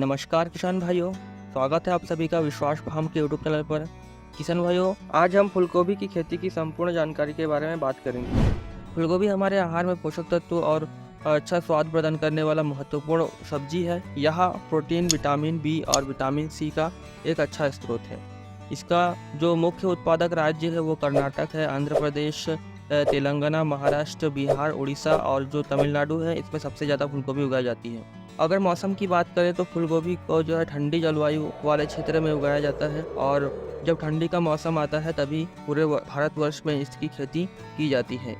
नमस्कार किसान भाइयों, स्वागत है आप सभी का विश्वास फार्म के यूट्यूब चैनल पर। किसान भाइयों, आज हम फूलगोभी की खेती की संपूर्ण जानकारी के बारे में बात करेंगे। फूलगोभी हमारे आहार में पोषक तत्व और अच्छा स्वाद प्रदान करने वाला महत्वपूर्ण सब्जी है। यह प्रोटीन, विटामिन बी और विटामिन सी का एक अच्छा स्रोत है। इसका जो मुख्य उत्पादक राज्य है वो कर्नाटक है, आंध्र प्रदेश, तेलंगाना, महाराष्ट्र, बिहार, उड़ीसा और जो तमिलनाडु है, इसमें सबसे ज़्यादा फूलगोभी उगाई जाती है। अगर मौसम की बात करें तो फूलगोभी को जो है ठंडी जलवायु वाले क्षेत्र में उगाया जाता है और जब ठंडी का मौसम आता है तभी पूरे भारतवर्ष में इसकी खेती की जाती है।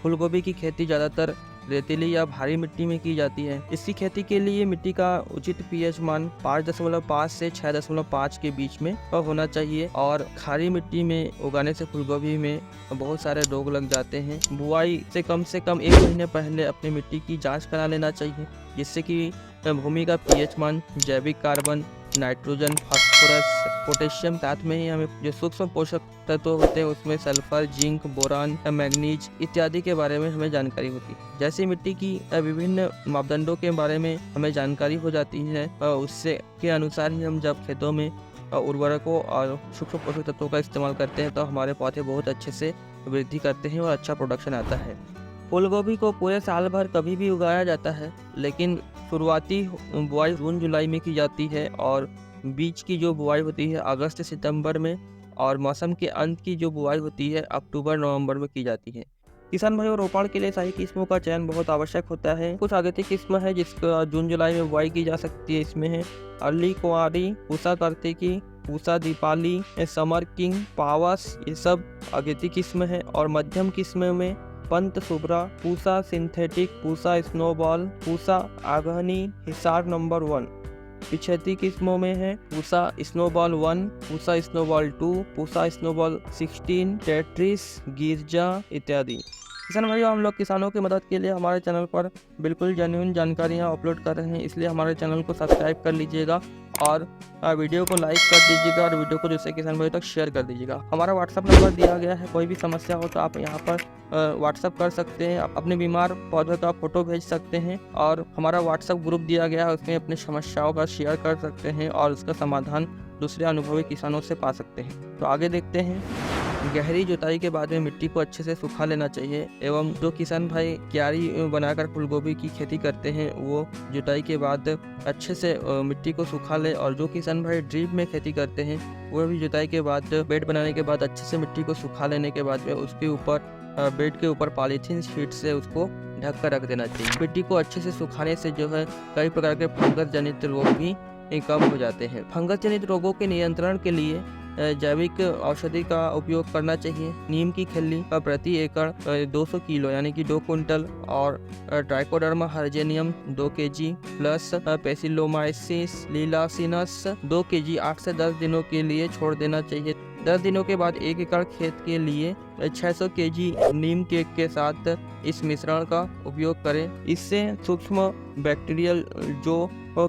फूलगोभी की खेती ज़्यादातर रेतीली या भारी मिट्टी में की जाती है। इसकी खेती के लिए मिट्टी का उचित पीएच मान 5.5 से 6.5 के बीच में होना चाहिए और खारी मिट्टी में उगाने से फूलगोभी में बहुत सारे रोग लग जाते हैं। बुआई से कम 1 महीने पहले अपनी मिट्टी की जांच करा लेना चाहिए, जिससे कि भूमि का पीएच मान, जैविक कार्बन, नाइट्रोजन, फास्फोरस, पोटेशियम, साथ में ही हमें जो सूक्ष्म पोषक तत्व होते हैं उसमें सल्फर, जिंक, बोरान, मैग्नीज इत्यादि के बारे में हमें जानकारी होती है। जैसे मिट्टी की विभिन्न मापदंडों के बारे में हमें जानकारी हो जाती है, उससे के अनुसार ही हम जब खेतों में उर्वरकों और सूक्ष्म पोषक तत्वों का इस्तेमाल करते हैं तो हमारे पौधे बहुत अच्छे से वृद्धि करते हैं और अच्छा प्रोडक्शन आता है। फूलगोभी को पूरे साल भर कभी भी उगाया जाता है, लेकिन शुरुआती बुआई जून जुलाई में की जाती है और बीज की जो बुआई होती है अगस्त सितंबर में और मौसम के अंत की जो बुआई होती है अक्टूबर नवंबर में की जाती है। किसान भाइयों, रोपण के लिए सही किस्मों का चयन बहुत आवश्यक होता है। कुछ आगेती किस्म है जिसका जून जुलाई में बुआई की जा सकती है। इसमें है अर्ली कुंवारी, पूसा कार्तिकी, पूसा दीपाली, समर किंग, पावस, ये सब आगेती किस्म है। और मध्यम किस्म में Pant Shubhra, Pusa synthetic, Pusa snowball, Pusa Aghani, Hisar number 1। पिछेती किस्मों में है Pusa snowball 1, Pusa snowball 2, Pusa snowball 16, Tetris, Girija इत्यादि। किसान भाइयों, हम लोग किसानों की मदद के लिए हमारे चैनल पर बिल्कुल जेन्युइन जानकारियाँ अपलोड कर रहे हैं, इसलिए हमारे चैनल को सब्सक्राइब कर लीजिएगा और वीडियो को लाइक कर दीजिएगा और वीडियो को दूसरे किसान भाइयों तक शेयर कर दीजिएगा। हमारा व्हाट्सअप नंबर दिया गया है, कोई भी समस्या हो तो आप यहाँ पर व्हाट्सअप कर सकते हैं, अपने बीमार पौधे का फोटो भेज सकते हैं और हमारा व्हाट्सअप ग्रुप दिया गया है, उसमें अपनी समस्याओं का शेयर कर सकते हैं और उसका समाधान दूसरे अनुभवी किसानों से पा सकते हैं। तो आगे देखते हैं। गहरी जुताई के बाद में मिट्टी को अच्छे से सुखा लेना चाहिए एवं जो किसान भाई क्यारी बनाकर फूलगोभी की खेती करते हैं वो जुताई के बाद अच्छे से मिट्टी को सुखा ले और जो किसान भाई ड्रिप में खेती करते हैं वो भी जुताई के बाद बेड बनाने के बाद अच्छे से मिट्टी को सुखा लेने के बाद में उसके ऊपर बेड के ऊपर पॉलीथीन शीट से उसको ढक कर रख देना चाहिए। मिट्टी को अच्छे से सुखाने से जो है कई प्रकार के फंगस जनित रोग भी कम हो जाते हैं। फंगस जनित रोगों के नियंत्रण के लिए जैविक औषधि का उपयोग करना चाहिए। नीम की खल्ली का प्रति एकड़ 200 किलो यानी कि 2 कुंटल और ट्राइकोडर्मा हर्जेनियम 2 kg प्लस पेसिलोमाइसिस लीलासिनस 2 kg 8 से 10 दिनों के लिए छोड़ देना चाहिए। 10 दिनों के बाद 1 एकड़ खेत के लिए 600 kg नीम केक के साथ इस मिश्रण का उपयोग करें। इससे सूक्ष्म बैक्टीरियल जो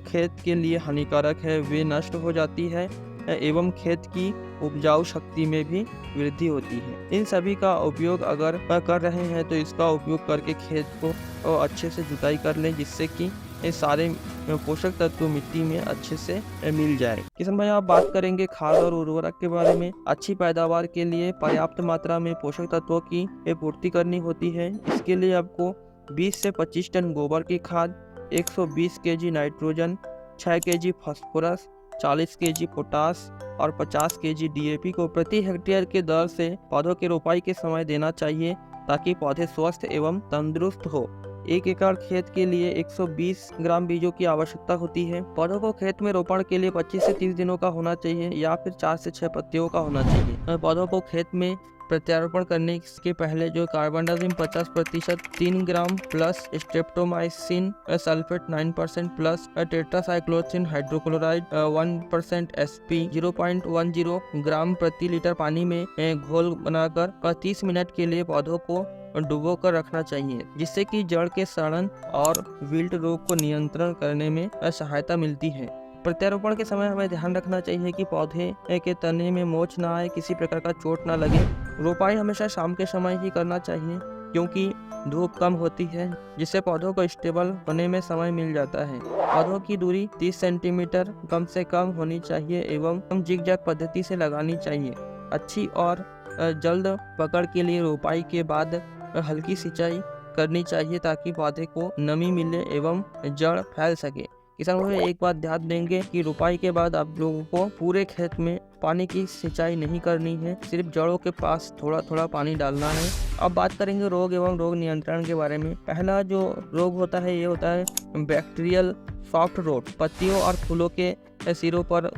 खेत के लिए हानिकारक है वे नष्ट हो जाती है एवं खेत की उपजाऊ शक्ति में भी वृद्धि होती है। इन सभी का उपयोग अगर कर रहे हैं तो इसका उपयोग करके खेत को अच्छे से जुताई कर लें, जिससे कि ये सारे पोषक तत्व मिट्टी में अच्छे से मिल जाए। किसान भाई, आप बात करेंगे खाद और उर्वरक के बारे में। अच्छी पैदावार के लिए पर्याप्त मात्रा में पोषक तत्वों की पूर्ति करनी होती है। इसके लिए आपको 20 से 25 टन गोबर की खाद, 120 kg nitrogen, 6 kg phosphorus, 40 kg potash और 50 kg DAP को प्रति हेक्टेयर के दर से पौधों की रोपाई के समय देना चाहिए ताकि पौधे स्वस्थ एवं तंदुरुस्त हो। 1 एकड़ खेत के लिए 120 ग्राम बीजों की आवश्यकता होती है। पौधों को खेत में रोपण के लिए 25 से 30 दिनों का होना चाहिए या फिर 4 से 6 पत्तियों का होना चाहिए। पौधों को खेत में प्रत्यारोपण करने के पहले जो carbendazim 50% 3 gram plus streptomycin sulphate 9% plus tetracycline hydrochloride 1% SP 0.10 gram प्रति लीटर पानी में घोल बनाकर 30 मिनट के लिए पौधों को डुबो कर रखना चाहिए, जिससे कि जड़ के सड़न और विल्ट रोग को नियंत्रण करने में सहायता मिलती है। प्रत्यारोपण के समय हमें ध्यान रखना चाहिए कि पौधे के तने में मोच ना आए, किसी प्रकार का चोट ना लगे। रोपाई हमेशा शाम के समय ही करना चाहिए। क्योंकि धूप कम होती है, जिससे पौधों को स्टेबल होने में समय मिल जाता है। पौधों की दूरी 30 सेंटीमीटर कम से कम होनी चाहिए एवं हम जिगजैग पद्धति से लगानी चाहिए। अच्छी और जल्द पकड़ के लिए रोपाई के बाद हल्की सिंचाई करनी चाहिए ताकि पौधे को नमी मिले एवं जड़ फैल सके। किसान भाई एक बात ध्यान देंगे कि रोपाई के बाद आप लोगों को पूरे खेत में पानी की सिंचाई नहीं करनी है, सिर्फ जड़ों के पास थोड़ा थोड़ा पानी डालना है। अब बात करेंगे रोग एवं रोग नियंत्रण के बारे में। पहला जो रोग होता है ये होता है बैक्टीरियल सॉफ्ट रोट। पत्तियों और फूलों के सिरों पर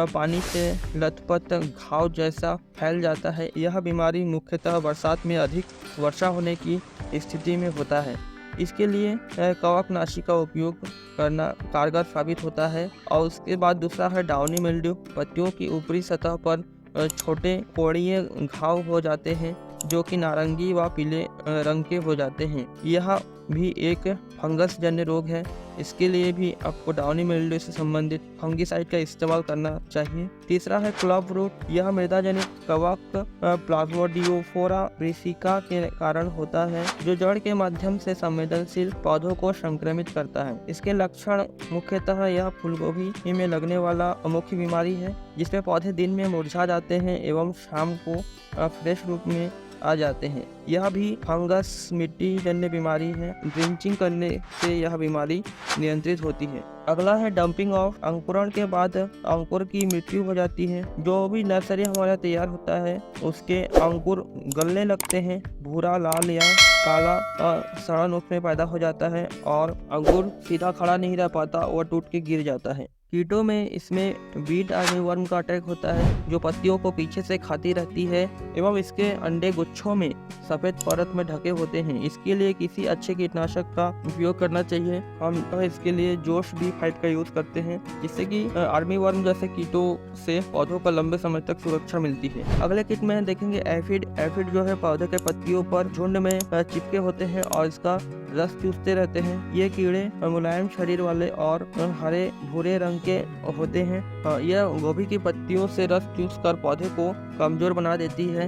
पानी से लथपथ घाव जैसा फैल जाता है। यह बीमारी मुख्यतः बरसात में अधिक वर्षा होने की स्थिति में होता है। इसके लिए कवकनाशी का उपयोग करना कारगर साबित होता है। और उसके बाद दूसरा है डाउनी मिल्ड्यू। पत्तियों की ऊपरी सतह पर छोटे कोड़िए घाव हो जाते हैं जो कि नारंगी व पीले रंग के हो जाते हैं। यह भी एक फंगस जन्य रोग है। इसके लिए भी आपको डाउनी मिल्ड्यू से संबंधित फंगिसाइड का इस्तेमाल करना चाहिए। तीसरा है क्लॉव रूट। यह मृदा जनित कवक प्लाज्मोडियोफोरा ब्रेसिका के कारण होता है जो जड़ के माध्यम से संवेदनशील पौधों को संक्रमित करता है। इसके लक्षण मुख्यतः यह फूलगोभी में लगने वाला मुख्य बीमारी है जिसमें पौधे दिन में मुरझा जाते हैं एवं शाम को फ्रेश रूप में आ जाते हैं। यह भी फंगस मिट्टी जन्य बीमारी है। ड्रिंचिंग करने से यह बीमारी नियंत्रित होती है। अगला है डंपिंग ऑफ। अंकुरण के बाद अंकुर की मृत्यु हो जाती है। जो भी नर्सरी हमारा तैयार होता है उसके अंकुर गलने लगते हैं, भूरा लाल या काला सड़न उसमें पैदा हो जाता है और अंकुर सीधा खड़ा नहीं रह पाता और टूट के गिर जाता है। कीटों में इसमें बीट आर्मीवर्म का अटैक होता है जो पत्तियों को पीछे से खाती रहती है एवं इसके अंडे गुच्छों में सफेद परत में ढके होते हैं। इसके लिए किसी अच्छे कीटनाशक का उपयोग करना चाहिए। हम इसके लिए जोश B5 का यूज करते हैं जिससे कि आर्मीवर्म जैसे कीटों से पौधों को लंबे समय तक सुरक्षा मिलती है। अगले किट में देखेंगे एफिड। एफिड जो है पौधे के पत्तियों पर झुंड में चिपके होते हैं और इसका रस चूसते रहते हैं। ये कीड़े मुलायम शरीर वाले और हरे भूरे रंग के होते हैं। यह गोभी की पत्तियों से रस चूसकर पौधे को कमजोर बना देती है।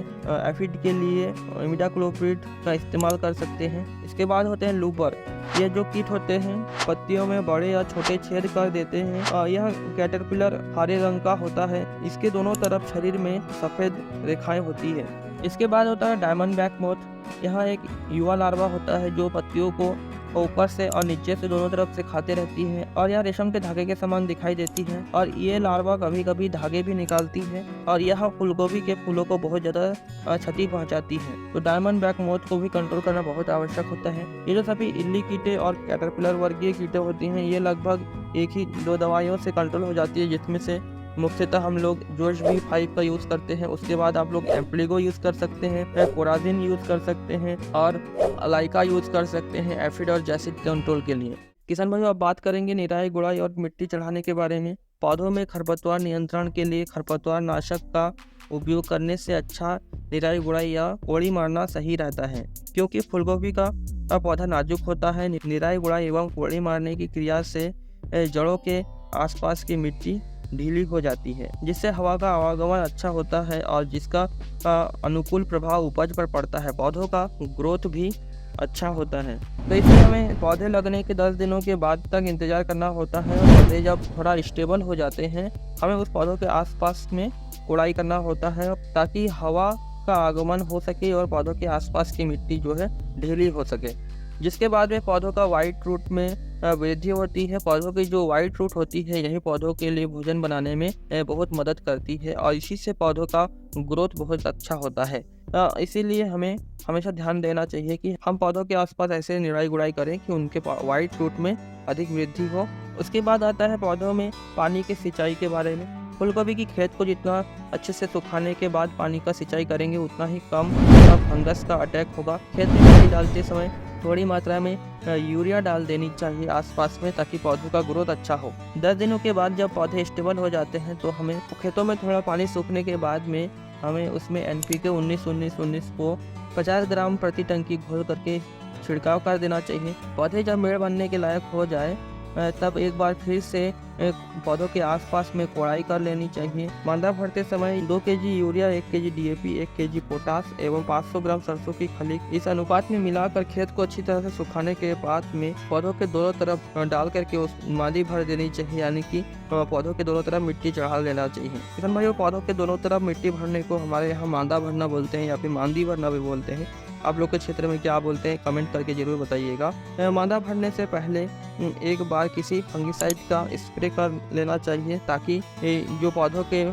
एफिड के लिए इमिडाक्लोप्रिड का इस्तेमाल कर सकते हैं। इसके बाद होते हैं लूपर। ये जो कीट होते हैं पत्तियों में बड़े या छोटे छेद कर देते हैं। यह कैटरपिलर हरे रंग का होता है। इसके दोनों तरफ शरीर में सफेद रेखाएं होती है। इसके बाद होता है डायमंड बैक मोथ। यह एक युवा लार्वा होता है जो पत्तियों को ऊपर से और नीचे से दोनों तरफ से खाते रहती है और यह रेशम के धागे के समान दिखाई देती है और ये लार्वा कभी कभी धागे भी निकालती है और यह फूलगोभी के फूलों को बहुत ज़्यादा क्षति पहुंचाती है। तो डायमंड बैक मोथ को भी कंट्रोल करना बहुत आवश्यक होता है। ये जो सभी इल्ली कीटे और कैटरपिलर वर्गीय कीटे होती हैं ये लगभग एक ही 2 दवाइयों से कंट्रोल हो जाती है जिसमें से मुख्यतः हम लोग जोश B5 का यूज़ करते हैं। उसके बाद आप लोग एम्प्लीगो यूज़ कर सकते हैं, कोराजिन यूज़ कर सकते हैं और अलाइका यूज़ कर सकते हैं एफिड और जैसिड कंट्रोल के लिए। किसान भाइयों अब बात करेंगे निराई गुड़ाई और मिट्टी चढ़ाने के बारे में। पौधों में खरपतवार नियंत्रण के लिए खरपतवार नाशक का उपयोग करने से अच्छा निराई गुड़ाई या कोड़ी मारना सही रहता है क्योंकि फूलगोभी का पौधा नाजुक होता है। निराई गुड़ाई एवं कोड़ी मारने की क्रिया से जड़ों के आसपास की मिट्टी ढीली हो जाती है जिससे हवा का आवागमन अच्छा होता है और जिसका अनुकूल प्रभाव उपज पर पड़ता है। पौधों का ग्रोथ भी अच्छा होता है। तो इसलिए हमें पौधे लगने के 10 दिनों के बाद तक इंतजार करना होता है। पौधे जब थोड़ा स्टेबल हो जाते हैं हमें उस पौधों के आसपास में कोड़ाई करना होता है ताकि हवा का आगमन हो सके और पौधों के आसपास की मिट्टी जो है ढीली हो सके। जिसके बाद में पौधों का वाइट रूट में वृद्धि होती है। पौधों की जो वाइट रूट होती है यही पौधों के लिए भोजन बनाने में बहुत मदद करती है और इसी से पौधों का ग्रोथ बहुत अच्छा होता है। इसीलिए हमें हमेशा ध्यान देना चाहिए कि हम पौधों के आसपास ऐसे निराई गुड़ाई करें कि उनके वाइट रूट में अधिक वृद्धि हो। उसके बाद आता है पौधों में पानी की सिंचाई के बारे में। फूलगोभी की खेत को जितना अच्छे से सुखाने के बाद पानी का सिंचाई करेंगे उतना ही कम फंगस का अटैक होगा। खेत में पानी डालते समय थोड़ी मात्रा में यूरिया डाल देनी चाहिए आसपास में ताकि पौधों का ग्रोथ अच्छा हो। 10 दिनों के बाद जब पौधे स्टेबल हो जाते हैं तो हमें खेतों में थोड़ा पानी सूखने के बाद में हमें उसमें NPK 19-19-19 को 50 ग्राम प्रति टंकी घोल करके छिड़काव कर देना चाहिए। पौधे जब मेड़ बनने के लायक हो जाए तब एक बार फिर से पौधों के आसपास में कोड़ाई कर लेनी चाहिए। मादा भरते समय 2 KG urea, 1 KG DAP, 1 KG potash एवं 500 ग्राम सरसों की खली इस अनुपात में मिलाकर खेत को अच्छी तरह से सुखाने के बाद में पौधों के दोनों तरफ डाल करके उस मादी भर देनी चाहिए, यानी कि पौधों के दोनों तरफ मिट्टी चढ़ा लेना चाहिए। किसान भाइयों, पौधों के दोनों तरफ मिट्टी भरने को हमारे यहाँ मादा भरना बोलते हैं या फिर मांदी भरना भी बोलते हैं। आप लोग के क्षेत्र में क्या बोलते हैं कमेंट करके जरूर बताइएगा। मादा भरने से पहले एक बार किसी फंगिसाइड का स्प्रे कर लेना चाहिए, ताकि जो पौधों के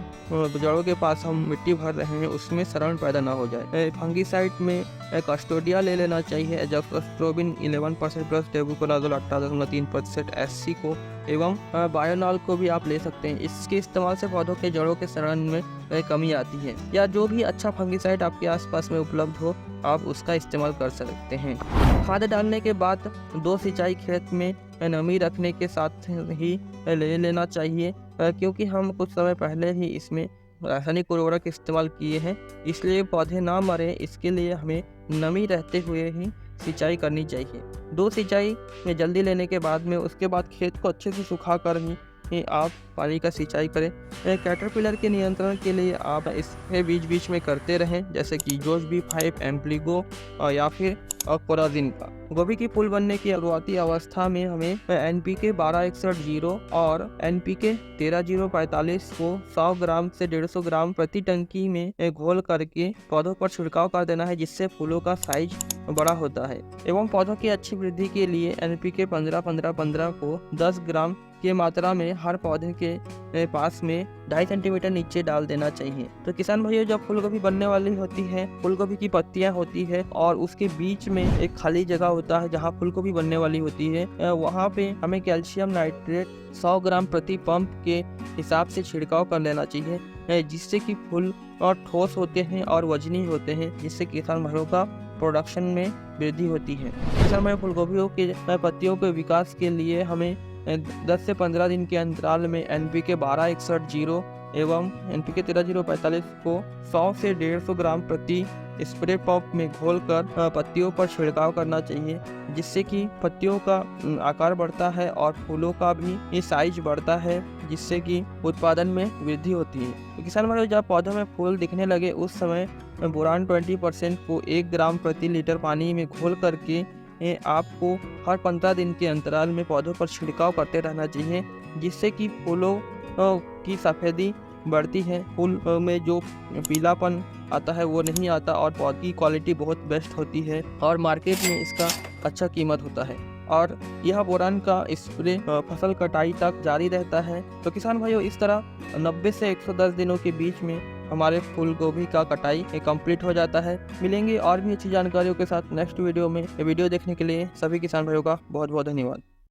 जड़ों के पास हम मिट्टी भर रहे हैं उसमें सड़न पैदा ना हो जाए। फंगिसाइड में कस्टोडिया ले लेना चाहिए, एज़ोस्ट्रोबिन 11% प्लस टेबुकोनाजोल 18.3% SC को एवं बायोनॉल को भी आप ले सकते हैं। इसके इस्तेमाल से पौधों के जड़ों के सड़न में कमी आती है, या जो भी अच्छा फंगिसाइड आपके आसपास में उपलब्ध हो आप उसका इस्तेमाल कर सकते हैं। खाद डालने के बाद 2 सिंचाई खेत में नमी रखने के साथ ही ले लेना चाहिए, क्योंकि हम कुछ समय पहले ही इसमें रासायनिक उर्वरक इस्तेमाल किए हैं, इसलिए पौधे ना मरे इसके लिए हमें नमी रहते हुए ही सिंचाई करनी चाहिए। 2 सिंचाई में जल्दी लेने के बाद में उसके बाद खेत को अच्छे से सुखा कर ही आप पानी का सिंचाई करें। कैटरपिलर के नियंत्रण के लिए आप इसके बीच में करते रहें, जैसे कि जोश B5, एम्प्लीगो या फिर कोराजिन का। गोभी की फूल बनने की शुरुआती अवस्था में हमें NPK 1261 और NPK 13045 को 100 ग्राम से 150 ग्राम प्रति टंकी में घोल करके पौधों पर छिड़काव कर देना है, जिससे फूलों का साइज बड़ा होता है। एवं पौधों की अच्छी वृद्धि के लिए NPK 15-15-15 को 10 ग्राम की मात्रा में हर पौधे के पास में 2.5 सेंटीमीटर नीचे डाल देना चाहिए। तो किसान भाइयों, जब फूलगोभी बनने वाली होती है, फूलगोभी की पत्तियां होती है और उसके बीच में एक खाली जगह होता है जहां फूलगोभी बनने वाली होती है, वहां पे हमें कैल्शियम नाइट्रेट 100 ग्राम प्रति पंप के हिसाब से छिड़काव कर लेना चाहिए, जिससे कि फूल और ठोस होते हैं और वजनी होते हैं, जिससे किसान भाइयों का प्रोडक्शन में वृद्धि होती है। किसान भाइयों, फूलगोभियों के पत्तियों के विकास के लिए हमें 10 से 15 दिन के अंतराल में NPK 1261 एवं NPK 13045 को 100 से 150 ग्राम प्रति स्प्रे पंप में घोलकर पत्तियों पर छिड़काव करना चाहिए, जिससे कि पत्तियों का आकार बढ़ता है और फूलों का भी साइज बढ़ता है, जिससे कि उत्पादन में वृद्धि होती है। तो किसान भाइयों, जब पौधों में फूल दिखने लगे उस समय बोरान 20% को 1 ग्राम प्रति लीटर पानी में घोल करके आपको हर 15 दिन के अंतराल में पौधों पर छिड़काव करते रहना चाहिए, जिससे कि फूलों की सफ़ेदी बढ़ती है, फूल में जो पीलापन आता है वो नहीं आता और पौधे की क्वालिटी बहुत बेस्ट होती है और मार्केट में इसका अच्छा कीमत होता है। और यह बोरान का स्प्रे फसल कटाई तक जारी रहता है। तो किसान भाइयों, इस तरह 90 से 110 दिनों के बीच में हमारे फूल गोभी का कटाई कंप्लीट हो जाता है। मिलेंगे और भी अच्छी जानकारियों के साथ नेक्स्ट वीडियो में। वीडियो देखने के लिए सभी किसान भाइयों का बहुत बहुत धन्यवाद।